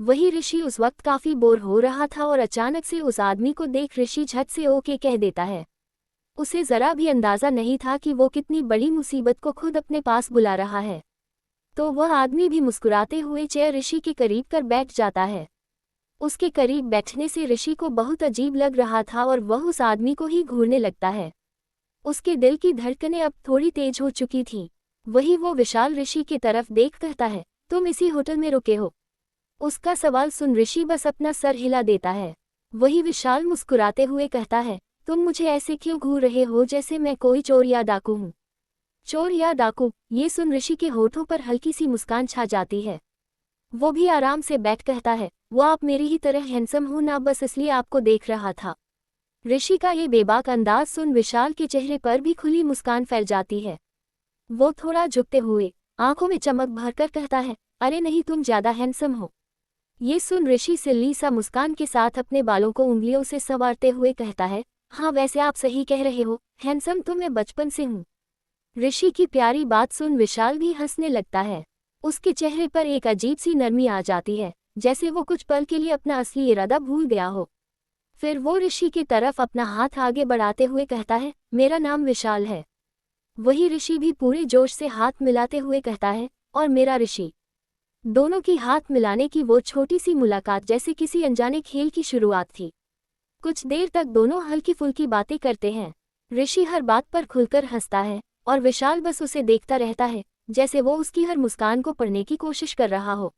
वही ऋषि उस वक्त काफी बोर हो रहा था और अचानक से उस आदमी को देख ऋषि झट से ओके कह देता है। उसे जरा भी अंदाजा नहीं था कि वो कितनी बड़ी मुसीबत को खुद अपने पास बुला रहा है। तो वह आदमी भी मुस्कुराते हुए चेयर ऋषि के करीब कर बैठ जाता है। उसके करीब बैठने से ऋषि को बहुत अजीब लग रहा था और वह उस आदमी को ही घूरने लगता है। उसके दिल की धड़कनें अब थोड़ी तेज हो चुकी थीं। वही वो विशाल ऋषि की तरफ देख कहता है, तुम इसी होटल में रुके हो? उसका सवाल सुन ऋषि बस अपना सर हिला देता है। वही विशाल मुस्कुराते हुए कहता है, तुम मुझे ऐसे क्यों घूर रहे हो जैसे मैं कोई चोर या डाकू हूँ? चोर या डाकू? ये सुन ऋषि के होठों पर हल्की सी मुस्कान छा जाती है। वो भी आराम से बैठ कहता है, वो आप मेरी ही तरह हैंडसम हो ना, बस इसलिए आपको देख रहा था। ऋषि का ये बेबाक अंदाज सुन विशाल के चेहरे पर भी खुली मुस्कान फैल जाती है। वो थोड़ा झुकते हुए आंखों में चमक भरकर कहता है, अरे नहीं, तुम ज्यादा हैंडसम हो। ये सुन ऋषि सिल्ली सा मुस्कान के साथ अपने बालों को उंगलियों से संवारते हुए कहता है, हाँ वैसे आप सही कह रहे हो, हैंडसम तो मैं बचपन से हूँ। ऋषि की प्यारी बात सुन विशाल भी हंसने लगता है। उसके चेहरे पर एक अजीब सी नरमी आ जाती है, जैसे वो कुछ पल के लिए अपना असली इरादा भूल गया हो। फिर वो ऋषि की तरफ अपना हाथ आगे बढ़ाते हुए कहता है, मेरा नाम विशाल है। वही ऋषि भी पूरे जोश से हाथ मिलाते हुए कहता है, और मेरा ऋषि। दोनों की हाथ मिलाने की वो छोटी सी मुलाकात जैसे किसी अनजाने खेल की शुरुआत थी। कुछ देर तक दोनों हल्की फुल्की बातें करते हैं। ऋषि हर बात पर खुलकर हंसता है और विशाल बस उसे देखता रहता है, जैसे वो उसकी हर मुस्कान को पढ़ने की कोशिश कर रहा हो।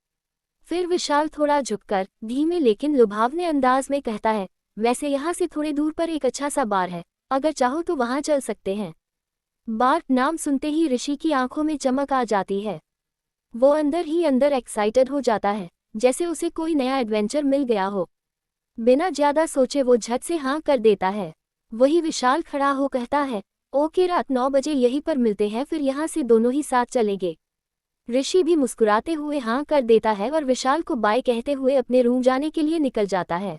फिर विशाल थोड़ा झुककर धीमे लेकिन लुभावने अंदाज में कहता है, वैसे यहाँ से थोड़े दूर पर एक अच्छा सा बार है, अगर चाहो तो वहाँ चल सकते हैं। बार नाम सुनते ही ऋषि की आंखों में चमक आ जाती है। वो अंदर ही अंदर एक्साइटेड हो जाता है, जैसे उसे कोई नया एडवेंचर मिल गया हो। बिना ज्यादा सोचे वो झट से हाँ कर देता है। वही विशाल खड़ा हो कहता है, ओके, रात 9 बजे यहीं पर मिलते हैं, फिर यहाँ से दोनों ही साथ चलेंगे। ऋषि भी मुस्कुराते हुए हाँ कर देता है और विशाल को बाय कहते हुए अपने रूम जाने के लिए निकल जाता है।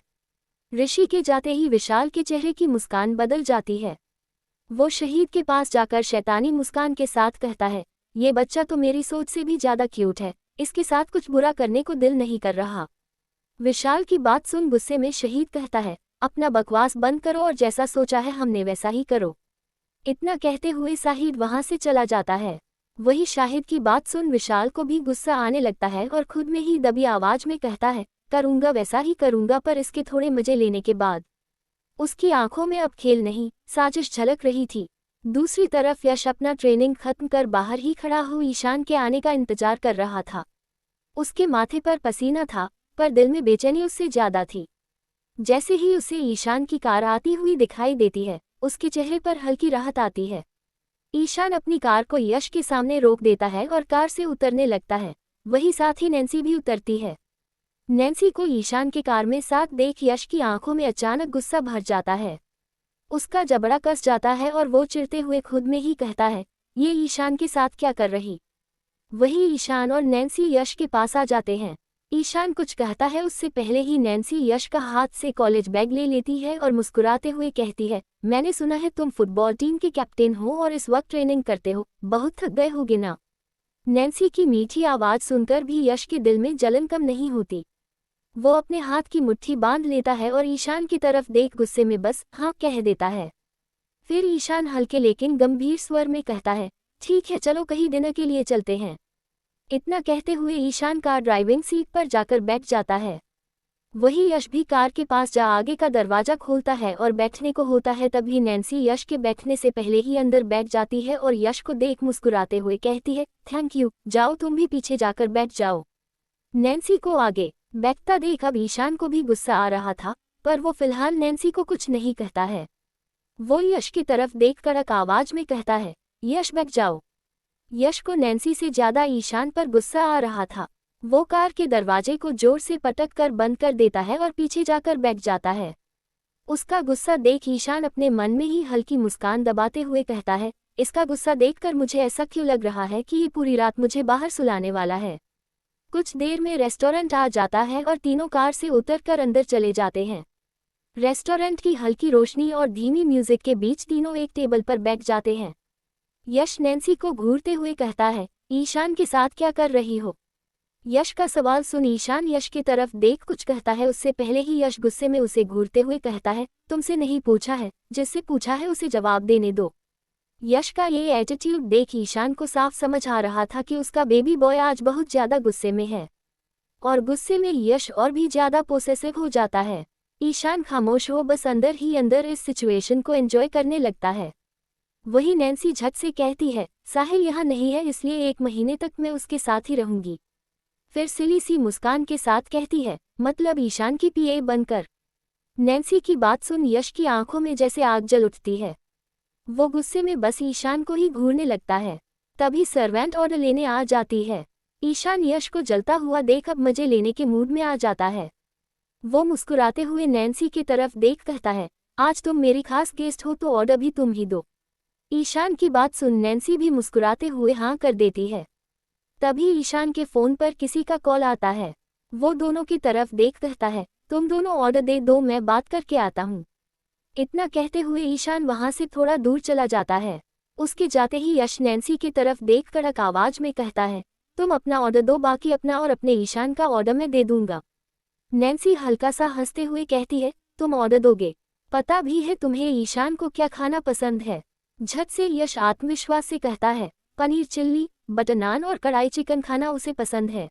ऋषि के जाते ही विशाल के चेहरे की मुस्कान बदल जाती है। वो शहीद के पास जाकर शैतानी मुस्कान के साथ कहता है, ये बच्चा तो मेरी सोच से भी ज्यादा क्यूट है, इसके साथ कुछ बुरा करने को दिल नहीं कर रहा। विशाल की बात सुन गुस्से में शहीद कहता है, अपना बकवास बंद करो और जैसा सोचा है हमने वैसा ही करो। इतना कहते हुए शाहिद वहां से चला जाता है। वही शाहिद की बात सुन विशाल को भी गुस्सा आने लगता है और खुद में ही दबी आवाज में कहता है, करूंगा वैसा ही करूंगा, पर इसके थोड़े मजे लेने के बाद। उसकी आंखों में अब खेल नहीं, साजिश झलक रही थी। दूसरी तरफ यश अपना ट्रेनिंग खत्म कर बाहर ही खड़ा हो ईशान के आने का इंतजार कर रहा था। उसके माथे पर पसीना था, पर दिल में बेचैनी उससे ज्यादा थी। जैसे ही उसे ईशान की कार आती हुई दिखाई देती है, उसके चेहरे पर हल्की राहत आती है। ईशान अपनी कार को यश के सामने रोक देता है और कार से उतरने लगता है। वही साथ ही नैन्सी भी उतरती है। नैन्सी को ईशान के कार में साथ देख यश की आंखों में अचानक गुस्सा भर जाता है। उसका जबड़ा कस जाता है और वो चिढ़ते हुए खुद में ही कहता है, ये ईशान के साथ क्या कर रही? वही ईशान और नैन्सी यश के पास आ जाते हैं। ईशान कुछ कहता है उससे पहले ही नैन्सी यश का हाथ से कॉलेज बैग ले लेती है और मुस्कुराते हुए कहती है, मैंने सुना है तुम फुटबॉल टीम के कैप्टन हो और इस वक्त ट्रेनिंग करते हो, बहुत थक गए होगे ना? नैन्सी की मीठी आवाज सुनकर भी यश के दिल में जलन कम नहीं होती। वो अपने हाथ की मुट्ठी बांध लेता है और ईशान की तरफ देख गुस्से में बस हाँ कह देता है। फिर ईशान हल्के लेकिन गंभीर स्वर में कहता है, ठीक है चलो कहीं डिनर के लिए चलते हैं। इतना कहते हुए ईशान कार ड्राइविंग सीट पर जाकर बैठ जाता है। वही यश भी कार के पास जा आगे का दरवाजा खोलता है और बैठने को होता है, तभी नैन्सी यश के बैठने से पहले ही अंदर बैठ जाती है और यश को देख मुस्कुराते हुए कहती है, थैंक यू, जाओ तुम भी पीछे जाकर बैठ जाओ। नैन्सी को आगे बैठता देख अब ईशान को भी गुस्सा आ रहा था, पर वो फिलहाल नैन्सी को कुछ नहीं कहता है। वो यश की तरफ देख कड़क आवाज में कहता है, यश बैठ जाओ। यश को नैन्सी से ज्यादा ईशान पर गुस्सा आ रहा था। वो कार के दरवाजे को जोर से पटक कर बंद कर देता है और पीछे जाकर बैठ जाता है। उसका गुस्सा देख ईशान अपने मन में ही हल्की मुस्कान दबाते हुए कहता है, इसका गुस्सा देखकर मुझे ऐसा क्यों लग रहा है कि ये पूरी रात मुझे बाहर सुलाने वाला है। कुछ देर में रेस्टोरेंट आ जाता है और तीनों कार से उतरकर अंदर चले जाते हैं। रेस्टोरेंट की हल्की रोशनी और धीमी म्यूजिक के बीच तीनों एक टेबल पर बैठ जाते हैं। यश नैन्सी को घूरते हुए कहता है, ईशान के साथ क्या कर रही हो? यश का सवाल सुन ईशान यश की तरफ देख कुछ कहता है, उससे पहले ही यश गुस्से में उसे घूरते हुए कहता है, तुमसे नहीं पूछा है, जिससे पूछा है उसे जवाब देने दो। यश का ये एटीट्यूड देख ईशान को साफ समझ आ रहा था कि उसका बेबी बॉय आज बहुत ज्यादा गुस्से में है, और गुस्से में यश और भी ज्यादा पोसेसिव हो जाता है। ईशान खामोश हो बस अंदर ही अंदर इस सिचुएशन को एंजॉय करने लगता है। वही नैन्सी झट से कहती है, साहिल यहाँ नहीं है इसलिए 1 महीने तक मैं उसके साथ ही रहूंगी। फिर सिली सी मुस्कान के साथ कहती है, मतलब ईशान की पीए बनकर। नैन्सी की बात सुन यश की आंखों में जैसे आग जल उठती है। वो गुस्से में बस ईशान को ही घूरने लगता है। तभी सर्वेंट ऑर्डर लेने आ जाती है। ईशान यश को जलता हुआ देख अब मजे लेने के मूड में आ जाता है। वो मुस्कुराते हुए नैन्सी की तरफ देख कहता है, आज तुम मेरी खास गेस्ट हो तो ऑर्डर भी तुम ही दो। ईशान की बात सुन नैन्सी भी मुस्कुराते हुए हाँ कर देती है। तभी ईशान के फोन पर किसी का कॉल आता है। वो दोनों की तरफ देख कहता है, तुम दोनों ऑर्डर दे दो, मैं बात करके आता हूँ। इतना कहते हुए ईशान वहां से थोड़ा दूर चला जाता है। उसके जाते ही यश नैन्सी की तरफ देख कड़क आवाज में कहता है, तुम अपना ऑर्डर दो, बाकी अपना और अपने ईशान का ऑर्डर मैं दे दूंगा। नैन्सी हल्का सा हंसते हुए कहती है, तुम ऑर्डर दोगे? पता भी है तुम्हें ईशान को क्या खाना पसंद है। झट से यश आत्मविश्वास से कहता है, पनीर चिल्ली, बटर नान और कढ़ाई चिकन खाना उसे पसंद है।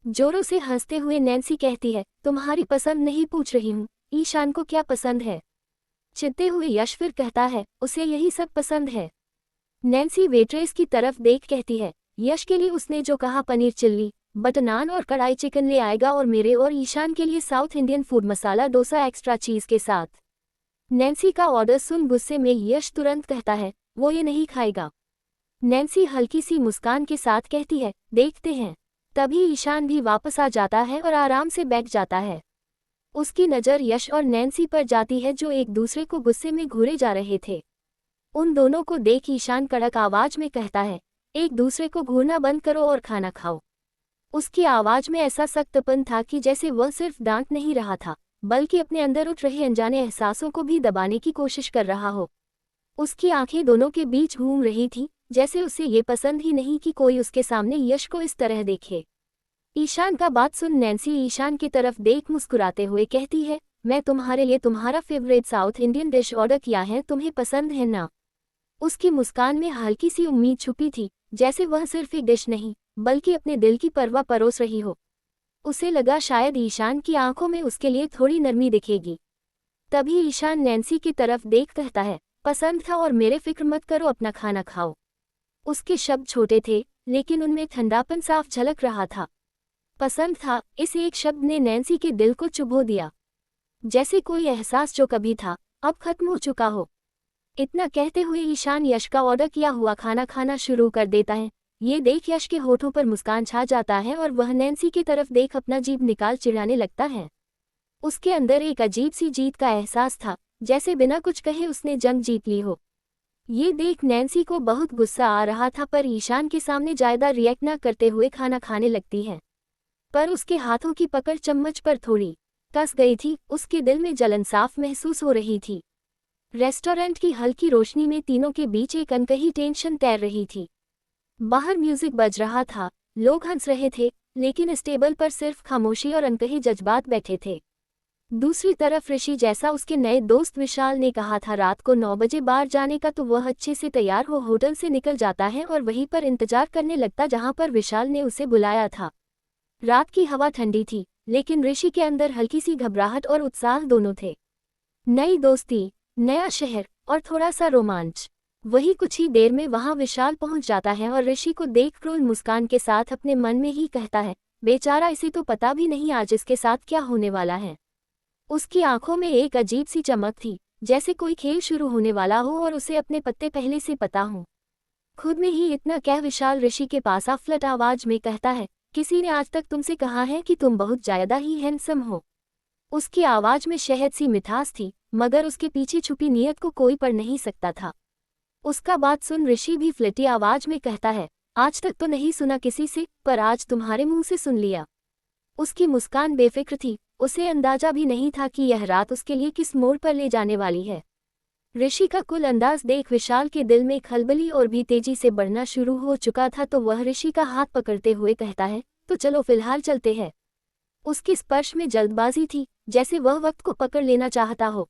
जोरों से हंसते हुए नैन्सी कहती है, तुम्हारी पसंद नहीं पूछ रही हूँ, ईशान को क्या पसंद है। चिढ़ते हुए यश फिर कहता है, उसे यही सब पसंद है। नैन्सी वेट्रेस की तरफ देख कहती है, यश के लिए उसने जो कहा पनीर चिल्ली, बटर नान और कढ़ाई चिकन ले आएगा, और मेरे और ईशान के लिए south Indian food masala dosa extra चीज के साथ। नैन्सी का ऑर्डर सुन गुस्से में यश तुरंत कहता है, वो ये नहीं खाएगा। नैन्सी हल्की सी मुस्कान के साथ कहती है, देखते हैं। तभी ईशान भी वापस आ जाता है और आराम से बैठ जाता है। उसकी नज़र यश और नैन्सी पर जाती है जो एक दूसरे को गुस्से में घूरे जा रहे थे। उन दोनों को देख ईशान कड़क आवाज में कहता है, एक दूसरे को घूरना बंद करो और खाना खाओ। उसकी आवाज में ऐसा सख्तपन था कि जैसे वह सिर्फ डांट नहीं रहा था, बल्कि अपने अंदर उठ रहे अनजाने एहसासों को भी दबाने की कोशिश कर रहा हो। उसकी आंखें दोनों के बीच घूम रही थीं, जैसे उसे ये पसंद ही नहीं कि कोई उसके सामने यश को इस तरह देखे। ईशान का बात सुन नैन्सी ईशान की तरफ देख मुस्कुराते हुए कहती है, मैं तुम्हारे लिए तुम्हारा favourite south Indian dish order किया है, तुम्हें पसंद है ना। उसकी मुस्कान में हल्की सी उम्मीद छुपी थी, जैसे वह सिर्फ एक डिश नहीं बल्कि अपने दिल की परवाह परोस रही हो। उसे लगा शायद ईशान की आंखों में उसके लिए थोड़ी नरमी दिखेगी। तभी ईशान नैन्सी की तरफ देख कहता है, पसंद था और मेरे फिक्र मत करो, अपना खाना खाओ। उसके शब्द छोटे थे, लेकिन उनमें ठंडापन साफ झलक रहा था। पसंद था, इस एक शब्द ने नैन्सी के दिल को चुभो दिया, जैसे कोई एहसास जो कभी था अब खत्म हो चुका हो। इतना कहते हुए ईशान यश का ऑर्डर किया हुआ खाना खाना शुरू कर देता है। ये देख यश के होठों पर मुस्कान छा जाता है और वह नैन्सी की तरफ देख अपना जीभ निकाल चिढ़ाने लगता है। उसके अंदर एक अजीब सी जीत का एहसास था, जैसे बिना कुछ कहे उसने जंग जीत ली हो। ये देख नैन्सी को बहुत गुस्सा आ रहा था, पर ईशान के सामने ज्यादा रिएक्ट न करते हुए खाना खाने लगती है। पर उसके हाथों की पकड़ चम्मच पर थोड़ी कस गई थी, उसके दिल में जलन साफ महसूस हो रही थी। रेस्टोरेंट की हल्की रोशनी में तीनों के बीच एक अनकही टेंशन तैर रही थी। बाहर म्यूजिक बज रहा था, लोग हंस रहे थे, लेकिन इस टेबल पर सिर्फ खामोशी और अनकही जज्बात बैठे थे। दूसरी तरफ ऋषि, जैसा उसके नए दोस्त विशाल ने कहा था रात को 9 बजे बाहर जाने का, तो वह अच्छे से तैयार हो होटल से निकल जाता है और वहीं पर इंतजार करने लगता जहां पर विशाल ने उसे बुलाया था। रात की हवा ठंडी थी, लेकिन ऋषि के अंदर हल्की सी घबराहट और उत्साह दोनों थे। नई दोस्ती, नया शहर और थोड़ा सा रोमांच। वही कुछ ही देर में वहां विशाल पहुंच जाता है और ऋषि को देख क्रूर मुस्कान के साथ अपने मन में ही कहता है, बेचारा, इसे तो पता भी नहीं आज इसके साथ क्या होने वाला है। उसकी आंखों में एक अजीब सी चमक थी, जैसे कोई खेल शुरू होने वाला हो और उसे अपने पत्ते पहले से पता हो। खुद में ही इतना कह विशाल ऋषि के पास फ्लैट आवाज में कहता है, किसी ने आज तक तुमसे कहा है कि तुम बहुत ज्यादा ही हैंडसम हो। उसकी आवाज में शहद सी मिठास थी, मगर उसके पीछे छुपी नीयत को कोई पढ़ नहीं सकता था। उसका बात सुन ऋषि भी फ्लैटी आवाज में कहता है, आज तक तो नहीं सुना किसी से, पर आज तुम्हारे मुंह से सुन लिया। उसकी मुस्कान बेफिक्र थी, उसे अंदाजा भी नहीं था कि यह रात उसके लिए किस मोड़ पर ले जाने वाली है। ऋषि का कुल अंदाज देख विशाल के दिल में खलबली और भी तेजी से बढ़ना शुरू हो चुका था, तो वह ऋषि का हाथ पकड़ते हुए कहता है, तो चलो फिलहाल चलते हैं। उसके स्पर्श में जल्दबाजी थी, जैसे वह वक्त को पकड़ लेना चाहता हो।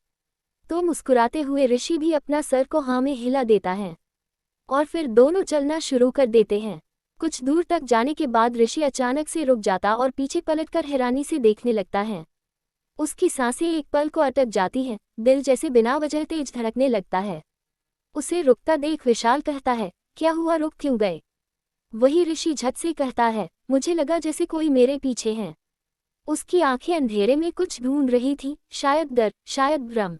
तो मुस्कुराते हुए ऋषि भी अपना सर को हाँ में हिला देता है और फिर दोनों चलना शुरू कर देते हैं। कुछ दूर तक जाने के बाद ऋषि अचानक से रुक जाता और पीछे पलटकर हैरानी से देखने लगता है। उसकी सांसें एक पल को अटक जाती हैं, दिल जैसे बिना वजह तेज धड़कने लगता है। उसे रुकता देख विशाल कहता है, क्या हुआ, रुक क्यों गए? वही ऋषि झट से कहता है, मुझे लगा जैसे कोई मेरे पीछे है। उसकी आंखें अंधेरे में कुछ ढूंढ रही थी, शायद डर, शायद भ्रम।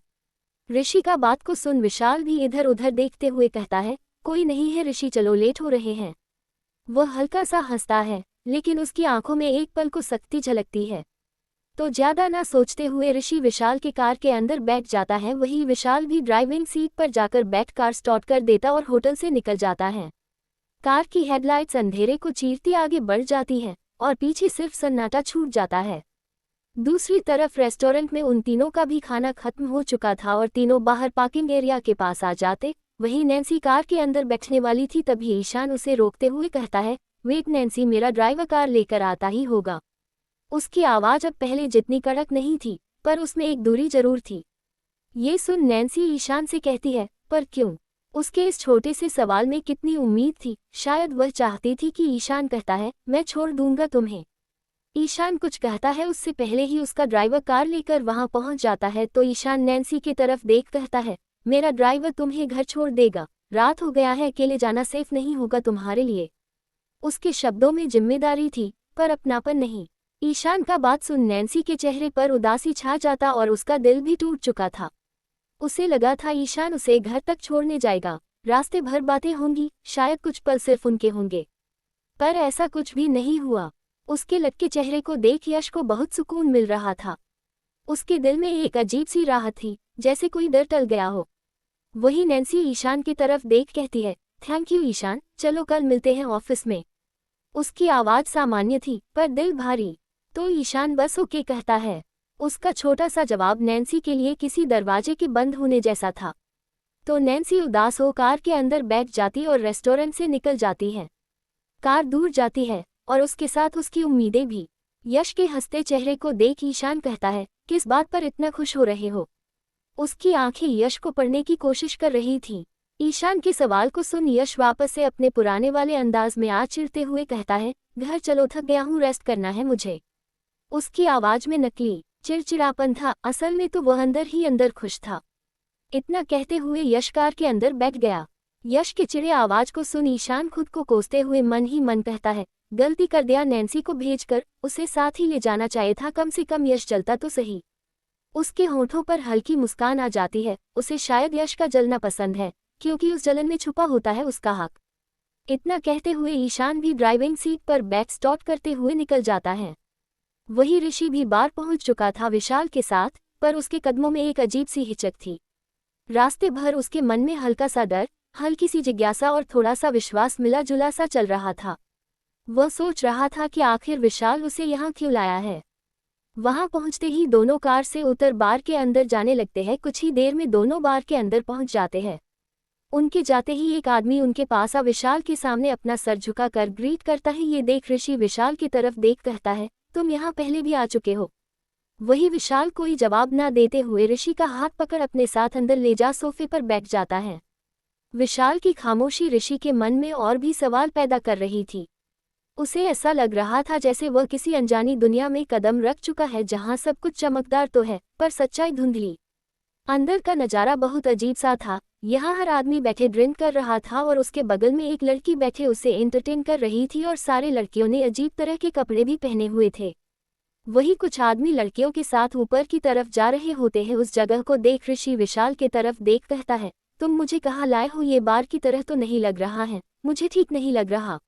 ऋषि का बात को सुन विशाल भी इधर उधर देखते हुए कहता है, कोई नहीं है ऋषि, चलो लेट हो रहे हैं। वह हल्का सा हंसता है, लेकिन उसकी आंखों में एक पल को सख्ती झलकती है। तो ज्यादा ना सोचते हुए ऋषि विशाल के कार के अंदर बैठ जाता है। वही विशाल भी ड्राइविंग सीट पर जाकर बैठ कार स्टार्ट कर देता और होटल से निकल जाता है। कार की हेडलाइट्स अंधेरे को चीरती आगे बढ़ जाती हैं और पीछे सिर्फ सन्नाटा छूट जाता है। दूसरी तरफ रेस्टोरेंट में उन तीनों का भी खाना खत्म हो चुका था और तीनों बाहर पार्किंग एरिया के पास आ जाते। वहीं नैन्सी कार के अंदर बैठने वाली थी, तभी ईशान उसे रोकते हुए कहता है, वेट नैन्सी, मेरा ड्राइवर कार लेकर आता ही होगा। उसकी आवाज़ अब पहले जितनी कड़क नहीं थी, पर उसमें एक दूरी जरूर थी। ये सुन नैन्सी ईशान से कहती है, पर क्यों? उसके इस छोटे से सवाल में कितनी उम्मीद थी। शायद वह चाहती थी कि ईशान कहता है, मैं छोड़ दूंगा तुम्हें। ईशान कुछ कहता है उससे पहले ही उसका ड्राइवर कार लेकर वहां पहुंच जाता है। तो ईशान नैन्सी की तरफ देख कहता है, मेरा ड्राइवर तुम्हें घर छोड़ देगा, रात हो गया है, अकेले जाना सेफ नहीं होगा तुम्हारे लिए। उसके शब्दों में जिम्मेदारी थी, पर अपनापन नहीं। ईशान का बात सुन नैन्सी के चेहरे पर उदासी छा जाता और उसका दिल भी टूट चुका था। उसे लगा था ईशान उसे घर तक छोड़ने जाएगा, रास्ते भर बातें होंगी, शायद कुछ पल सिर्फ उनके होंगे। पर ऐसा कुछ भी नहीं हुआ। उसके लटके चेहरे को देख यश को बहुत सुकून मिल रहा था। उसके दिल में एक अजीब सी राहत थी, जैसे कोई डर टल गया हो। वही नैन्सी ईशान की तरफ देख कहती है, थैंक यू ईशान, चलो कल मिलते हैं ऑफिस में। उसकी आवाज़ सामान्य थी, पर दिल भारी। तो ईशान बस ओके कहता है। उसका छोटा सा जवाब नैन्सी के लिए किसी दरवाजे के बंद होने जैसा था। तो नैन्सी उदास हो कार के अंदर बैठ जाती और रेस्टोरेंट से निकल जाती है। कार दूर जाती है और उसके साथ उसकी उम्मीदें भी। यश के हंसते चेहरे को देख ईशान कहता है, किस बात पर इतना खुश हो रहे हो? उसकी आंखें यश को पढ़ने की कोशिश कर रही थीं। ईशान के सवाल को सुन यश वापस से अपने पुराने वाले अंदाज में आ चिढ़ते हुए कहता है, घर चलो, थक गया हूँ, रेस्ट करना है मुझे। उसकी आवाज में नकली चिड़चिड़ापन था, असल में तो वह अंदर ही अंदर खुश था। इतना कहते हुए यश कार के अंदर बैठ गया। यश के चिड़े आवाज को सुन ईशान खुद को कोसते हुए मन ही मन कहता है, गलती कर दिया, नैन्सी को भेजकर उसे साथ ही ले जाना चाहिए था, कम से कम यश जलता तो सही। उसके होठों पर हल्की मुस्कान आ जाती है। उसे शायद यश का जलना पसंद है, क्योंकि उस जलन में छुपा होता है उसका हक। इतना कहते हुए ईशान भी ड्राइविंग सीट पर बैठ स्टार्ट करते हुए निकल जाता है। वही ऋषि भी बाहर पहुंच चुका था विशाल के साथ, पर उसके कदमों में एक अजीब सी हिचक थी। रास्ते भर उसके मन में हल्का सा डर, हल्की सी जिज्ञासा और थोड़ा सा विश्वास मिला जुला सा चल रहा था। वह सोच रहा था कि आखिर विशाल उसे यहाँ क्यों लाया है। वहां पहुंचते ही दोनों कार से उतर बार के अंदर जाने लगते हैं। कुछ ही देर में दोनों बार के अंदर पहुंच जाते हैं। उनके जाते ही एक आदमी उनके पास आ विशाल के सामने अपना सर झुकाकर ग्रीट करता है। ये देख ऋषि विशाल की तरफ देख कहता है, तुम यहाँ पहले भी आ चुके हो। वही विशाल कोई जवाब न देते हुए ऋषि का हाथ पकड़ अपने साथ अंदर ले जा सोफे पर बैठ जाता है। विशाल की खामोशी ऋषि के मन में और भी सवाल पैदा कर रही थी। उसे ऐसा लग रहा था जैसे वह किसी अनजानी दुनिया में कदम रख चुका है, जहां सब कुछ चमकदार तो है, पर सच्चाई धुंधली। अंदर का नज़ारा बहुत अजीब सा था। यहाँ हर आदमी बैठे ड्रिंक कर रहा था और उसके बगल में एक लड़की बैठे उसे एंटरटेन कर रही थी, और सारे लड़कियों ने अजीब तरह के कपड़े भी पहने हुए थे। वही कुछ आदमी लड़कियों के साथ ऊपर की तरफ जा रहे होते हैं। उस जगह को देख ऋषि विशाल के तरफ देख कहता है, तुम मुझे कहाँ लाए हो? ये बार की तरह तो नहीं लग रहा है, मुझे ठीक नहीं लग रहा।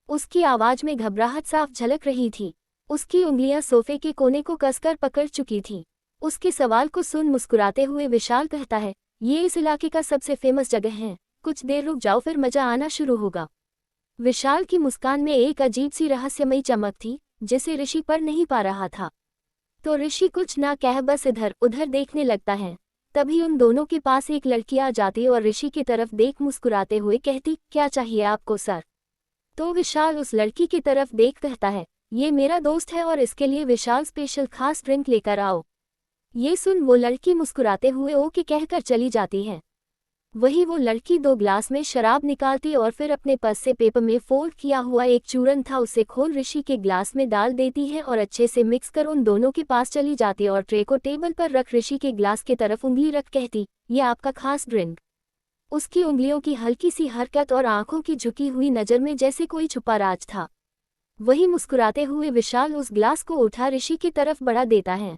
उसकी आवाज में घबराहट साफ झलक रही थी। उसकी उंगलियां सोफे के कोने को कसकर पकड़ चुकी थीं। उसके सवाल को सुन मुस्कुराते हुए विशाल कहता है, ये इस इलाके का सबसे फेमस जगह है, कुछ देर रुक जाओ फिर मजा आना शुरू होगा। विशाल की मुस्कान में एक अजीब सी रहस्यमयी चमक थी, जिसे ऋषि पर नहीं पा रहा था। तो ऋषि कुछ ना कह बस इधर उधर देखने लगता है। तभी उन दोनों के पास एक लड़की आ जाती और ऋषि की तरफ देख मुस्कुराते हुए कहती, क्या चाहिए आपको सर? तो विशाल उस लड़की की तरफ देख कहता है, ये मेरा दोस्त है और इसके लिए विशाल स्पेशल खास ड्रिंक लेकर आओ। ये सुन वो लड़की मुस्कुराते हुए ओके कहकर चली जाती है। वही वो लड़की 2 ग्लास में शराब निकालती और फिर अपने पर्स से पेपर में फोल्ड किया हुआ एक चूरन था उसे खोल ऋषि के ग्लास में डाल देती है और अच्छे से मिक्स कर उन दोनों के पास चली जाती और ट्रे को टेबल पर रख ऋषि के ग्लास की तरफ उंगली रख कहती, ये आपका खास ड्रिंक। उसकी उंगलियों की हल्की सी हरकत और आंखों की झुकी हुई नज़र में जैसे कोई छुपा राज था। वही मुस्कुराते हुए विशाल उस ग्लास को उठा ऋषि की तरफ बढ़ा देता है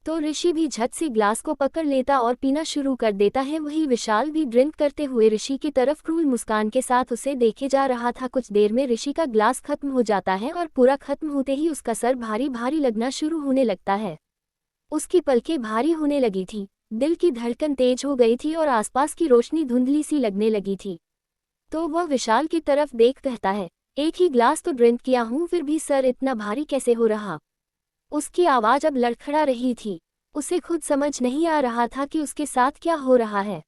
तो ऋषि भी झट से ग्लास को पकड़ लेता और पीना शुरू कर देता है। वही विशाल भी ड्रिंक करते हुए ऋषि की तरफ क्रूर मुस्कान के साथ उसे देखे जा रहा था। कुछ देर में ऋषि का ग्लास खत्म हो जाता है और पूरा खत्म होते ही उसका सर भारी भारी लगना शुरू होने लगता है। उसकी पलकें भारी होने लगी थी, दिल की धड़कन तेज हो गई थी और आसपास की रोशनी धुंधली सी लगने लगी थी। तो वह विशाल की तरफ देख कहता है, एक ही ग्लास तो ड्रिंक किया हूँ फिर भी सर इतना भारी कैसे हो रहा। उसकी आवाज़ अब लड़खड़ा रही थी। उसे खुद समझ नहीं आ रहा था कि उसके साथ क्या हो रहा है।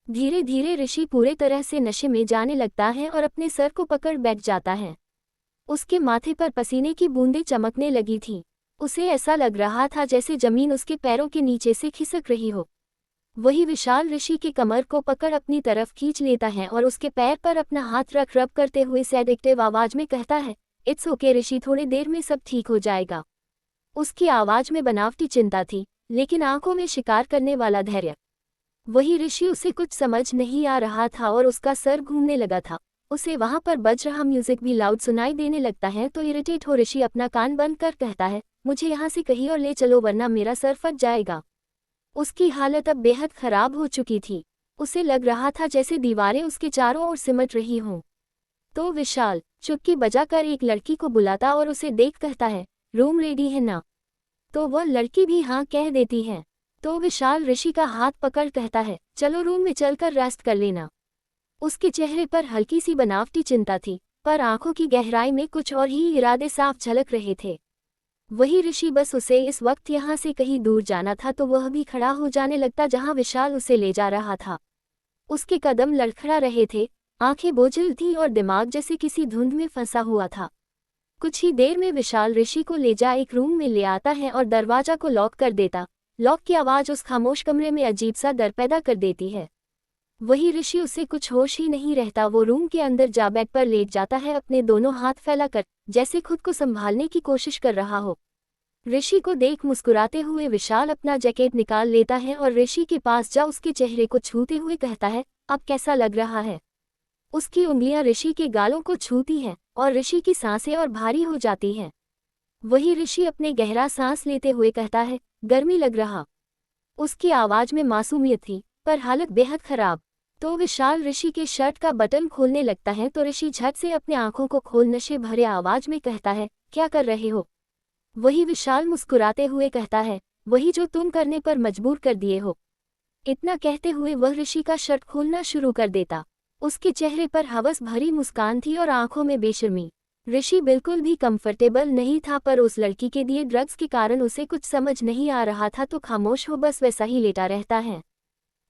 धीरे धीरे ऋषि पूरे तरह से नशे में जाने लगता है और अपने सर को पकड़ बैठ जाता है। उसके माथे पर पसीने की बूंदें चमकने लगी थीं। उसे ऐसा लग रहा था जैसे जमीन उसके पैरों के नीचे से खिसक रही हो। वही विशाल ऋषि की कमर को पकड़ अपनी तरफ खींच लेता है और उसके पैर पर अपना हाथ रख रब करते हुए सेडेक्टिव आवाज में कहता है, इट्स ओके ऋषि, थोड़ी देर में सब ठीक हो जाएगा। उसकी आवाज में बनावटी चिंता थी लेकिन आंखों में शिकार करने वाला धैर्य। वही ऋषि उसे कुछ समझ नहीं आ रहा था और उसका सर घूमने लगा था। उसे वहां पर बज रहा म्यूजिक भी लाउड सुनाई देने लगता है तो इरिटेट हो ऋषि अपना कान बंद कर कहता है, मुझे यहाँ से कहीं और ले चलो वरना मेरा सर फट जाएगा। उसकी हालत अब बेहद खराब हो चुकी थी। उसे लग रहा था जैसे दीवारें उसके चारों ओर सिमट रही हों। तो विशाल चुटकी बजाकर एक लड़की को बुलाता और उसे देख कहता है, रूम रेडी है ना। तो वह लड़की भी हाँ कह देती है। तो विशाल ऋषि का हाथ पकड़ कहता है, चलो रूम में चलकर रेस्ट कर लेना। उसके चेहरे पर हल्की सी बनावटी चिंता थी पर आंखों की गहराई में कुछ और ही इरादे साफ झलक रहे थे। वही ऋषि बस उसे इस वक्त यहाँ से कहीं दूर जाना था तो वह भी खड़ा हो जाने लगता जहाँ विशाल उसे ले जा रहा था। उसके कदम लड़खड़ा रहे थे, आंखें बोझिल थीं और दिमाग जैसे किसी धुंध में फंसा हुआ था। कुछ ही देर में विशाल ऋषि को ले जा एक रूम में ले आता है और दरवाजा को लॉक कर देता। लॉक की आवाज़ उस खामोश कमरे में अजीब सा डर पैदा कर देती है। वही ऋषि उसे कुछ होश ही नहीं रहता। वो रूम के अंदर जा बेड पर लेट जाता है अपने दोनों हाथ फैलाकर जैसे खुद को संभालने की कोशिश कर रहा हो। ऋषि को देख मुस्कुराते हुए विशाल अपना जैकेट निकाल लेता है और ऋषि के पास जा उसके चेहरे को छूते हुए कहता है, अब कैसा लग रहा है। उसकी उंगलियां ऋषि के गालों को छूती हैं और ऋषि की सांसें और भारी हो जाती हैं। वही ऋषि अपने गहरा सांस लेते हुए कहता है, गर्मी लग रहा। उसकी आवाज में मासूमियत थी पर हालत बेहद खराब। तो विशाल ऋषि के शर्ट का बटन खोलने लगता है तो ऋषि झट से अपनी आंखों को खोल नशे भरे आवाज में कहता है, क्या कर रहे हो। वही विशाल मुस्कुराते हुए कहता है, वही जो तुम करने पर मजबूर कर दिए हो। इतना कहते हुए वह ऋषि का शर्ट खोलना शुरू कर देता। उसके चेहरे पर हवस भरी मुस्कान थी और आंखों में बेशर्मी। ऋषि बिल्कुल भी कंफर्टेबल नहीं था पर उस लड़की के दिए ड्रग्स के कारण उसे कुछ समझ नहीं आ रहा था तो खामोश हो बस वैसा ही लेटा रहता है।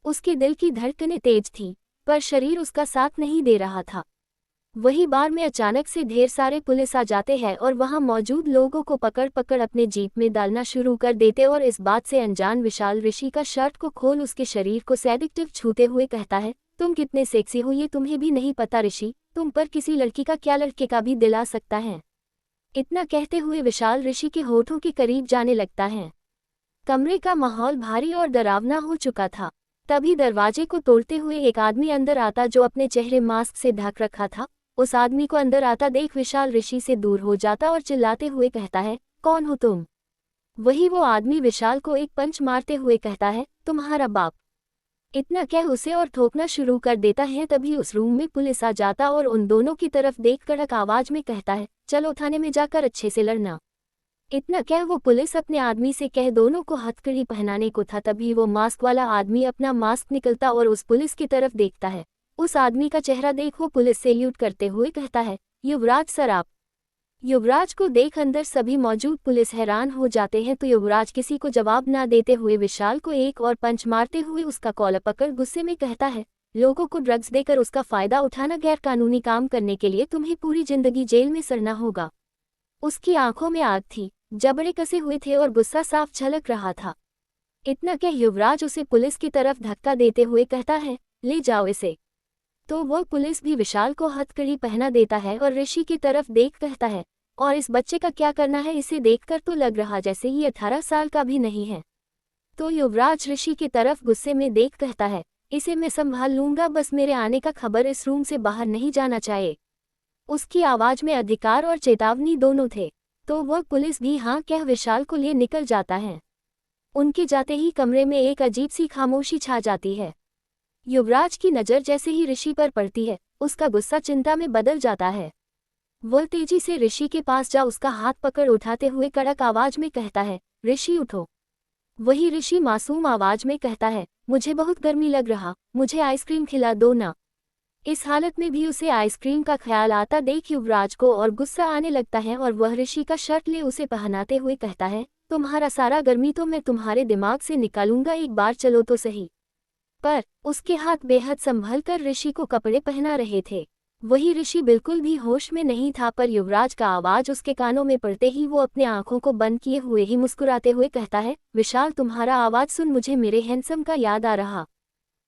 उसके दिल की धड़कनें तेज थी पर शरीर उसका साथ नहीं दे रहा था। वही बार में अचानक से ढेर सारे पुलिस आ जाते हैं और वहां मौजूद लोगों को पकड़ पकड़ अपने जीप में डालना शुरू कर देते और इस बात से अनजान विशाल ऋषि का शर्ट को खोल उसके शरीर को सेडिक्टिव छूते हुए कहता है, तुम कितने सेक्सी हो ये तुम्हें भी नहीं पता ऋषि, तुम पर किसी लड़की का क्या लड़के का भी दिल आ सकता है। इतना कहते हुए विशाल ऋषि के होठों के करीब जाने लगता है। कमरे का माहौल भारी और डरावना हो चुका था। तभी दरवाजे को तोड़ते हुए एक आदमी अंदर आता जो अपने चेहरे मास्क से ढक रखा था। उस आदमी को अंदर आता देख विशाल ऋषि से दूर हो जाता और चिल्लाते हुए कहता है, कौन हो तुम। वही वो आदमी विशाल को एक पंच मारते हुए कहता है, तुम्हारा बाप। इतना कह उसे और ठोकना शुरू कर देता है। तभी उस रूम में पुलिस आ जाता और उन दोनों की तरफ देख कड़क आवाज में कहता है, चलो थाने में जाकर अच्छे से लड़ना। इतना कह वो पुलिस अपने आदमी से कह दोनों को हथकड़ी पहनाने को था। तभी वो मास्क वाला आदमी अपना मास्क निकलता और उस पुलिस की तरफ देखता है। उस आदमी का चेहरा देख वो पुलिस सैल्यूट करते हुए कहता है, युवराज सर आप। युवराज को देख अंदर सभी मौजूद पुलिस हैरान हो जाते हैं तो युवराज किसी को जवाब ना देते हुए विशाल को एक और पंच मारते हुए उसका कॉलर पकड़ गुस्से में कहता है, लोगों को ड्रग्स देकर उसका फायदा उठाना गैर कानूनी काम करने के लिए तुम्हें पूरी जिंदगी जेल में सड़ना होगा। उसकी आंखों में आग थी, जबड़े कसे हुए थे और गुस्सा साफ झलक रहा था। इतना कह युवराज उसे पुलिस की तरफ धक्का देते हुए कहता है, ले जाओ इसे। तो वह पुलिस भी विशाल को हथकड़ी पहना देता है और ऋषि की तरफ देख कहता है, और इस बच्चे का क्या करना है, इसे देखकर तो लग रहा जैसे ये 18 साल का भी नहीं है। तो युवराज ऋषि की तरफ गुस्से में देख कहता है, इसे मैं संभाल लूंगा, बस मेरे आने का खबर इस रूम से बाहर नहीं जाना चाहिए। उसकी आवाज में अधिकार और चेतावनी दोनों थे। तो वह पुलिस भी हाँ कह विशाल को लिए निकल जाता है। उनके जाते ही कमरे में एक अजीब सी खामोशी छा जाती है। युवराज की नज़र जैसे ही ऋषि पर पड़ती है, उसका गुस्सा चिंता में बदल जाता है। वह तेजी से ऋषि के पास जा उसका हाथ पकड़ उठाते हुए कड़क आवाज में कहता है, ऋषि उठो। वही ऋषि मासूम आवाज में कहता है, मुझे बहुत गर्मी लग रहा, मुझे आइसक्रीम खिला दो ना। इस हालत में भी उसे आइसक्रीम का ख्याल आता देख युवराज को और गुस्सा आने लगता है और वह ऋषि का शर्ट ले उसे पहनाते हुए कहता है, तुम्हारा सारा गर्मी तो मैं तुम्हारे दिमाग से निकालूंगा, एक बार चलो तो सही। पर उसके हाथ बेहद संभल कर ऋषि को कपड़े पहना रहे थे। वही ऋषि बिल्कुल भी होश में नहीं था, पर युवराज का आवाज उसके कानों में पड़ते ही वो अपने आंखों को बंद किए हुए ही मुस्कुराते हुए कहता है, विशाल तुम्हारा आवाज सुन मुझे मेरे हैंडसम का याद आ रहा।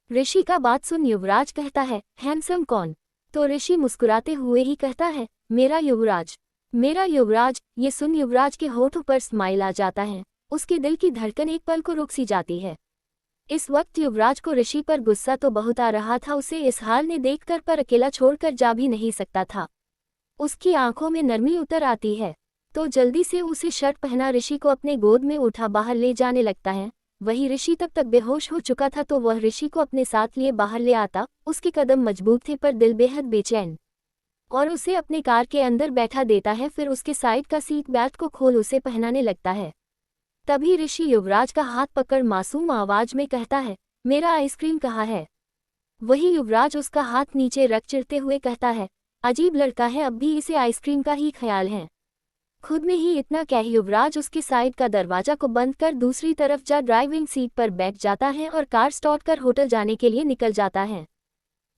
ऋषि का बात सुन युवराज कहता है, हैंडसम कौन? तो ऋषि मुस्कुराते हुए ही कहता है, मेरा युवराज। मेरा युवराज। ये सुन युवराज के होठों पर स्माइल आ जाता है। उसके दिल की धड़कन एक पल को रुक सी जाती है। इस वक्त युवराज को ऋषि पर गुस्सा तो बहुत आ रहा था, उसे इस हाल ने देखकर पर अकेला छोड़कर जा भी नहीं सकता था। उसकी आंखों में नरमी उतर आती है, तो जल्दी से उसे शर्ट पहना ऋषि को अपने गोद में उठा बाहर ले जाने लगता है। वही ऋषि तब तक बेहोश हो चुका था, तो वह ऋषि को अपने साथ लिए बाहर ले आता। उसके कदम मजबूत थे पर दिल बेहद बेचैन, और उसे अपने कार के अंदर बैठा देता है। फिर उसके साइड का सीट बेल्ट को खोल उसे पहनाने लगता है। तभी ऋषि युवराज का हाथ पकड़ मासूम आवाज में कहता है, मेरा आइसक्रीम कहाँ है? वही युवराज उसका हाथ नीचे रख चिढ़ते हुए कहता है, अजीब लड़का है, अब भी इसे आइसक्रीम का ही ख्याल है। खुद में ही इतना कह युवराज उसके साइड का दरवाजा को बंद कर दूसरी तरफ जा ड्राइविंग सीट पर बैठ जाता है और कार स्टार्ट कर होटल जाने के लिए निकल जाता है।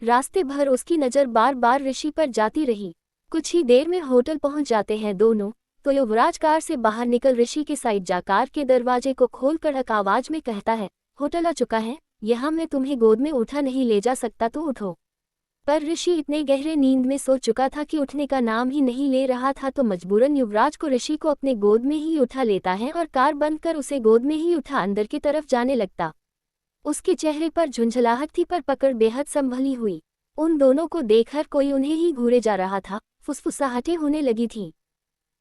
रास्ते भर उसकी नज़र बार बार ऋषि पर जाती रही। कुछ ही देर में होटल पहुंच जाते हैं दोनों। तो युवराज कार से बाहर निकल ऋषि के साइड जा कार के दरवाजे को खोल कड़क आवाज में कहता है, होटल आ चुका है, यहाँ मैं तुम्हें गोद में उठा नहीं ले जा सकता, तो उठो। पर ऋषि इतने गहरे नींद में सो चुका था कि उठने का नाम ही नहीं ले रहा था। तो मजबूरन युवराज को ऋषि को अपने गोद में ही उठा लेता है और कार बंद कर उसे गोद में ही उठा अंदर की तरफ जाने लगता। उसके चेहरे पर झुंझलाहट थी पर पकड़ बेहद संभली हुई। उन दोनों को देखकर कोई उन्हें ही घूरे जा रहा था। फुसफुसाहटें होने लगी थीं।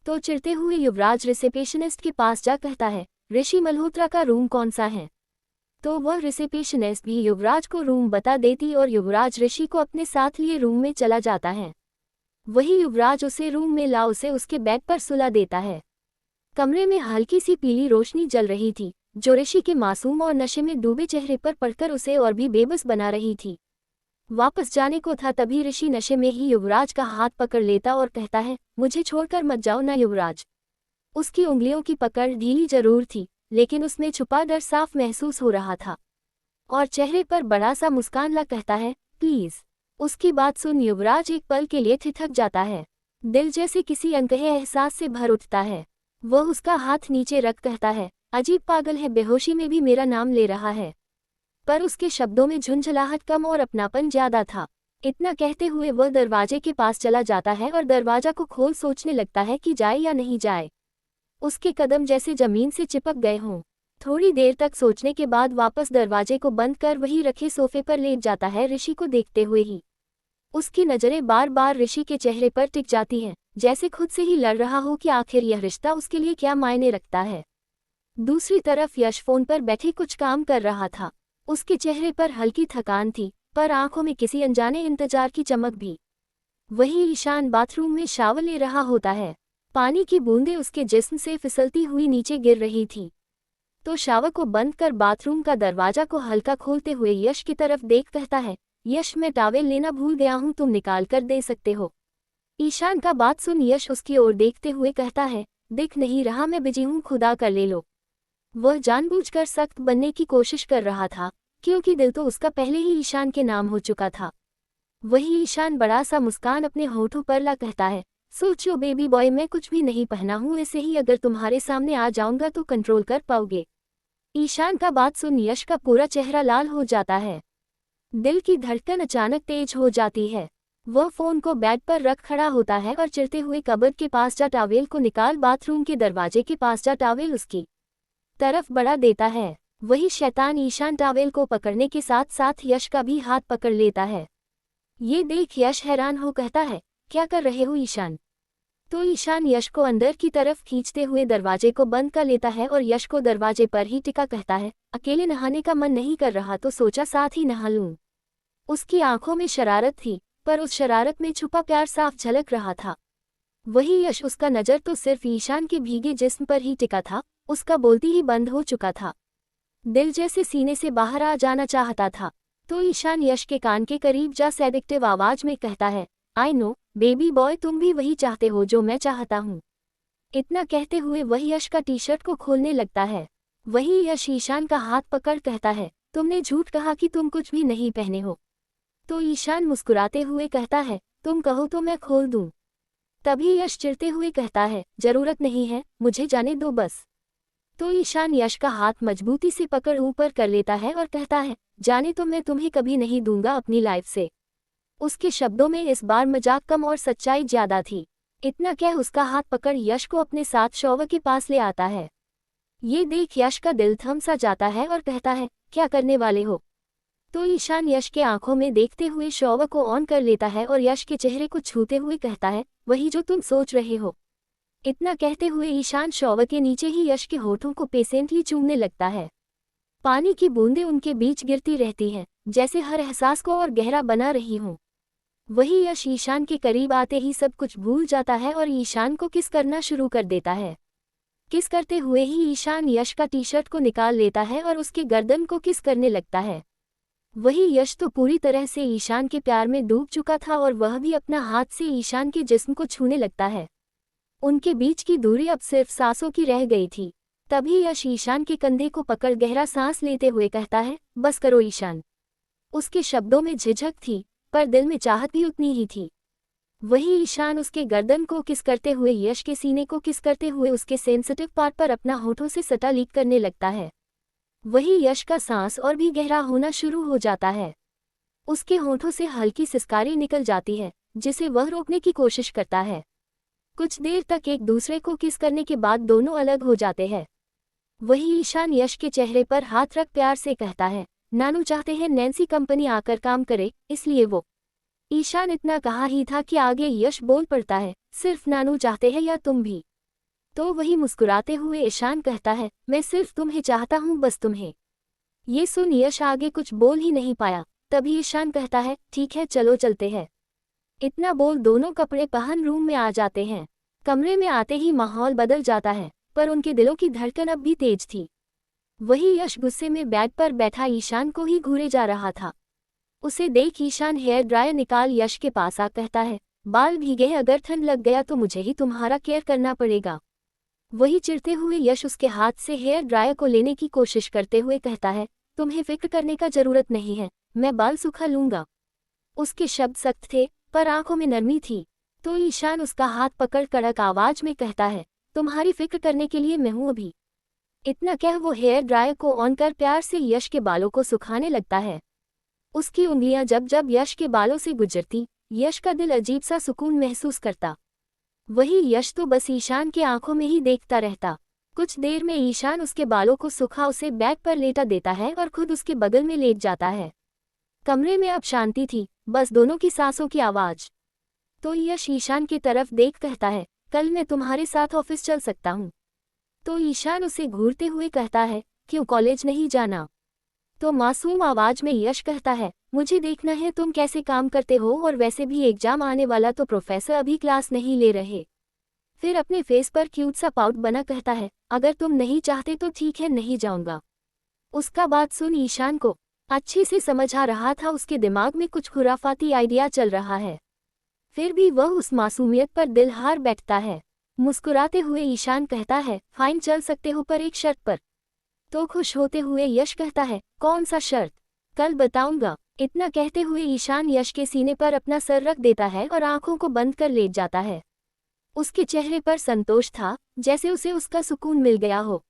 तो चिढ़ते हुए युवराज रिसेप्शनिस्ट के पास जा कहता है, ऋषि मल्होत्रा का रूम कौन सा है? तो वह रिसेप्शनिस्ट भी युवराज को रूम बता देती और युवराज ऋषि को अपने साथ लिए रूम में चला जाता है। वही युवराज उसे रूम में ला उसे उसके बेड पर सुला देता है। कमरे में हल्की सी पीली रोशनी जल रही थी, जो ऋषि के मासूम और नशे में डूबे चेहरे पर पड़कर उसे और भी बेबस बना रही थी। वापस जाने को था तभी ऋषि नशे में ही युवराज का हाथ पकड़ लेता और कहता है, मुझे छोड़कर मत जाओ ना युवराज। उसकी उंगलियों की पकड़ ढीली जरूर थी, लेकिन उसमें छुपा डर साफ महसूस हो रहा था और चेहरे पर बड़ा सा मुस्कान ला कहता है, प्लीज। उसकी बात सुन युवराज एक पल के लिए ठिठक जाता है। दिल जैसे किसी अनकहे एहसास से भर उठता है। वह उसका हाथ नीचे रख कहता है, अजीब पागल है, बेहोशी में भी मेरा नाम ले रहा है। पर उसके शब्दों में झुंझलाहट कम और अपनापन ज्यादा था। इतना कहते हुए वह दरवाजे के पास चला जाता है और दरवाजा को खोल सोचने लगता है कि जाए या नहीं जाए। उसके कदम जैसे जमीन से चिपक गए हों। थोड़ी देर तक सोचने के बाद वापस दरवाजे को बंद कर वही रखे सोफे पर लेट जाता है ऋषि को देखते हुए ही। उसकी नज़रें बार बार ऋषि के चेहरे पर टिक जाती हैं, जैसे खुद से ही लड़ रहा हो कि आखिर यह रिश्ता उसके लिए क्या मायने रखता है। दूसरी तरफ यश फोन पर बैठे कुछ काम कर रहा था। उसके चेहरे पर हल्की थकान थी, पर आंखों में किसी अनजाने इंतजार की चमक भी। वही ईशान बाथरूम में शावर ले रहा होता है। पानी की बूंदें उसके जिस्म से फिसलती हुई नीचे गिर रही थी। तो शावर को बंद कर बाथरूम का दरवाजा को हल्का खोलते हुए यश की तरफ देख कहता है, यश मैं टॉवेल लेना भूल गया हूँ, तुम निकाल कर दे सकते हो। ईशान का बात सुन यश उसकी ओर देखते हुए कहता है, दिख नहीं रहा मैं बिजी हूँ, खुदा कर ले लो। वह जानबूझकर सख्त बनने की कोशिश कर रहा था, क्योंकि दिल तो उसका पहले ही ईशान के नाम हो चुका था। वही ईशान बड़ा सा मुस्कान अपने होठों पर ला कहता है, सोचो बेबी बॉय, मैं कुछ भी नहीं पहना हूँ, ऐसे ही अगर तुम्हारे सामने आ जाऊंगा तो कंट्रोल कर पाओगे? ईशान का बात सुन यश का पूरा चेहरा लाल हो जाता है। दिल की धड़कन अचानक तेज हो जाती है। वह फोन को बेड पर रख खड़ा होता है और चिढ़ते हुए कबर्ड के पास जा टॉवेल को निकाल बाथरूम के दरवाजे के पास जा टॉवेल उसकी तरफ बढ़ा देता है। वही शैतान ईशान टॉवेल को पकड़ने के साथ साथ यश का भी हाथ पकड़ लेता है। ये देख यश हैरान हो कहता है, क्या कर रहे हो ईशान? तो ईशान यश को अंदर की तरफ खींचते हुए दरवाजे को बंद कर लेता है और यश को दरवाजे पर ही टिका कहता है, अकेले नहाने का मन नहीं कर रहा तो सोचा साथ ही नहा लूं। उसकी आंखों में शरारत थी, पर उस शरारत में छुपा प्यार साफ झलक रहा था। वही यश, उसका नजर तो सिर्फ ईशान के भीगे जिस्म पर ही टिका था, उसका बोलती ही बंद हो चुका था। दिल जैसे सीने से बाहर आ जाना चाहता था। तो ईशान यश के कान के करीब जा सेडिक्टिव आवाज में कहता है, आई नो बेबी बॉय, तुम भी वही चाहते हो जो मैं चाहता हूँ। इतना कहते हुए वही यश का टी शर्ट को खोलने लगता है। वही यश ईशान का हाथ पकड़ कहता है, तुमने झूठ कहा कि तुम कुछ भी नहीं पहने हो। तो ईशान मुस्कुराते हुए कहता है, तुम कहो तो मैं खोल दूं। तभी यश चिढ़ते हुए कहता है, जरूरत नहीं है, मुझे जाने दो बस। तो ईशान यश का हाथ मजबूती से पकड़ ऊपर कर लेता है और कहता है, जाने तो मैं तुम्हें कभी नहीं दूंगा अपनी लाइफ से। उसके शब्दों में इस बार मजाक कम और सच्चाई ज्यादा थी। इतना कह उसका हाथ पकड़ यश को अपने साथ शॉवर के पास ले आता है। ये देख यश का दिल थम सा जाता है और कहता है, क्या करने वाले हो? तो ईशान यश के आंखों में देखते हुए शॉवर को ऑन कर लेता है और यश के चेहरे को छूते हुए कहता है, वही जो तुम सोच रहे हो। इतना कहते हुए ईशान शॉवर के नीचे ही यश के होठों को पेशेंटली चूमने लगता है। पानी की बूंदें उनके बीच गिरती रहती हैं, जैसे हर एहसास को और गहरा बना रही हों। वही यश ईशान के करीब आते ही सब कुछ भूल जाता है और ईशान को किस करना शुरू कर देता है। किस करते हुए ही ईशान यश का टी शर्ट को निकाल लेता है और उसके गर्दन को किस करने लगता है। वही यश तो पूरी तरह से ईशान के प्यार में डूब चुका था और वह भी अपना हाथ से ईशान के जिस्म को छूने लगता है। उनके बीच की दूरी अब सिर्फ सांसों की रह गई थी। तभी यश ईशान के कंधे को पकड़ गहरा सांस लेते हुए कहता है, बस करो ईशान। उसके शब्दों में झिझक थी, पर दिल में चाहत भी उतनी ही थी। वही ईशान उसके गर्दन को किस करते हुए यश के सीने को किस करते हुए उसके सेंसिटिव पार्ट पर अपना होठों से सटा लीक करने लगता है। वही यश का सांस और भी गहरा होना शुरू हो जाता है। उसके होठों से हल्की सिसकारी निकल जाती है, जिसे वह रोकने की कोशिश करता है। कुछ देर तक एक दूसरे को किस करने के बाद दोनों अलग हो जाते हैं। वही ईशान यश के चेहरे पर हाथ रख प्यार से कहता है, नानू चाहते हैं नैन्सी कंपनी आकर काम करे, इसलिए वो। ईशान इतना कहा ही था कि आगे यश बोल पड़ता है, सिर्फ नानू चाहते हैं या तुम भी? तो वही मुस्कुराते हुए ईशान कहता है, मैं सिर्फ तुम्हें चाहता हूँ, बस तुम्हें। ये सुन यश आगे कुछ बोल ही नहीं पाया। तभी ईशान कहता है, ठीक है चलो चलते हैं। इतना बोल दोनों कपड़े पहन रूम में आ जाते हैं। कमरे में आते ही माहौल बदल जाता है, पर उनके दिलों की धड़कन अब भी तेज थी। वही यश गुस्से में बेड पर बैठा ईशान को ही घूरे जा रहा था। उसे देख ईशान हेयर ड्रायर निकाल यश के पास आ कहता है, बाल भीगे हैं, अगर ठंड लग गया तो मुझे ही तुम्हारा केयर करना पड़ेगा। वही चिढ़ते हुए यश उसके हाथ से हेयर ड्रायर को लेने की कोशिश करते हुए कहता है, तुम्हें फिक्र करने का जरूरत नहीं है, मैं बाल सुखा लूंगा। उसके शब्द सख्त थे, पर आंखों में नरमी थी। तो ईशान उसका हाथ पकड़ कड़क आवाज में कहता है, तुम्हारी फिक्र करने के लिए मैं हूं अभी। इतना कह वो हेयर ड्रायर को ऑन कर प्यार से यश के बालों को सुखाने लगता है। उसकी उंगलियां जब जब यश के बालों से गुजरती, यश का दिल अजीब सा सुकून महसूस करता। वही यश तो बस ईशान के आंखों में ही देखता रहता। कुछ देर में ईशान उसके बालों को सुखा उसे बेड पर लेटा देता है और खुद उसके बगल में लेट जाता है। कमरे में अब शांति थी, बस दोनों की सांसों की आवाज। तो यश ईशान की तरफ देख कहता है, कल मैं तुम्हारे साथ ऑफिस चल सकता हूँ? तो ईशान उसे घूरते हुए कहता है, क्यों कॉलेज नहीं जाना? तो मासूम आवाज में यश कहता है, मुझे देखना है तुम कैसे काम करते हो, और वैसे भी एग्जाम आने वाला तो प्रोफेसर अभी क्लास नहीं ले रहे। फिर अपने फेस पर क्यूट सा पाउट बना कहता है, अगर तुम नहीं चाहते तो ठीक है, नहीं जाऊंगा। उसका बात सुन ईशान को अच्छे से समझ आ रहा था उसके दिमाग में कुछ खुराफाती आइडिया चल रहा है। फिर भी वह उस मासूमियत पर दिल हार बैठता है। मुस्कुराते हुए ईशान कहता है, फाइन चल सकते हो, पर एक शर्त पर। तो खुश होते हुए यश कहता है, कौन सा शर्त? कल बताऊंगा। इतना कहते हुए ईशान यश के सीने पर अपना सर रख देता है और आंखों को बंद कर लेट जाता है। उसके चेहरे पर संतोष था, जैसे उसे उसका सुकून मिल गया हो।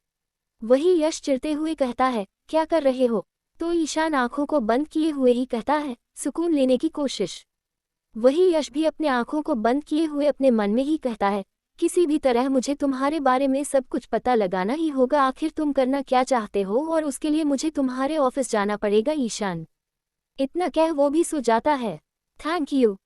वही यश चिढ़ते हुए कहता है, क्या कर रहे हो? तो ईशान आंखों को बंद किए हुए ही कहता है, सुकून लेने की कोशिश। वही यश भी अपने आंखों को बंद किए हुए अपने मन में ही कहता है, किसी भी तरह मुझे तुम्हारे बारे में सब कुछ पता लगाना ही होगा। आखिर तुम करना क्या चाहते हो और उसके लिए मुझे तुम्हारे ऑफिस जाना पड़ेगा ईशान। इतना कह वो भी सो जाता है। Thank you.